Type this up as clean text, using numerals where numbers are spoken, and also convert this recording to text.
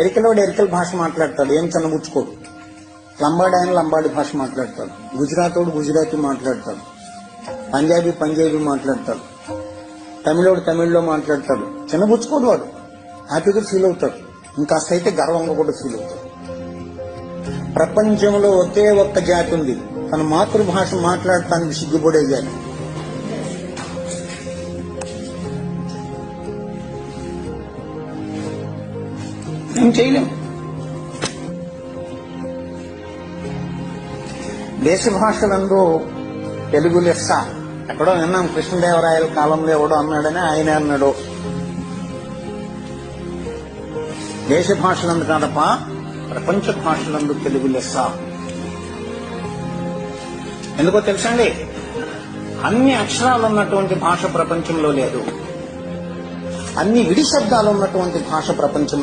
ఎరికలోడు ఎరికల భాష మాట్లాడతాడు, ఏం చిన్నబుచ్చుకోడు. లంబాడి ఆయన లంబాడి భాష మాట్లాడతాడు, గుజరాతోడు గుజరాతీ మాట్లాడతాడు, పంజాబీ పంజాబీ మాట్లాడతాడు, తమిళోడు తమిళ్లో మాట్లాడతాడు. చిన్నబుచ్చుకోడు, వాడు హ్యాపీగా ఫీల్ అవుతాడు. ఇంకాస్త అయితే గర్వంగా కూడా ఫీల్ అవుతాడు. ప్రపంచంలో ఒకే ఒక్క జాతి ఉంది, తన మాతృభాష మాట్లాడటానికి సిగ్గుపడే జాతి. ఏం చేయలేం. దేశ భాషలందు తెలుగు లెస్స. ఎక్కడో విన్నాం, కృష్ణదేవరాయల కాలంలో ఎవడో అన్నాడని ఆయన అన్నాడు. దేశ భాషలందు కాదప్ప, ప్రపంచ భాషలందు తెలుగు లెస్స. ఎందుకో తెలుసండి, అన్ని అక్షరాలు ఉన్నటువంటి భాష ప్రపంచంలో లేదు, అన్ని విడి శబ్దాలు ఉన్నటువంటి భాష ప్రపంచంలో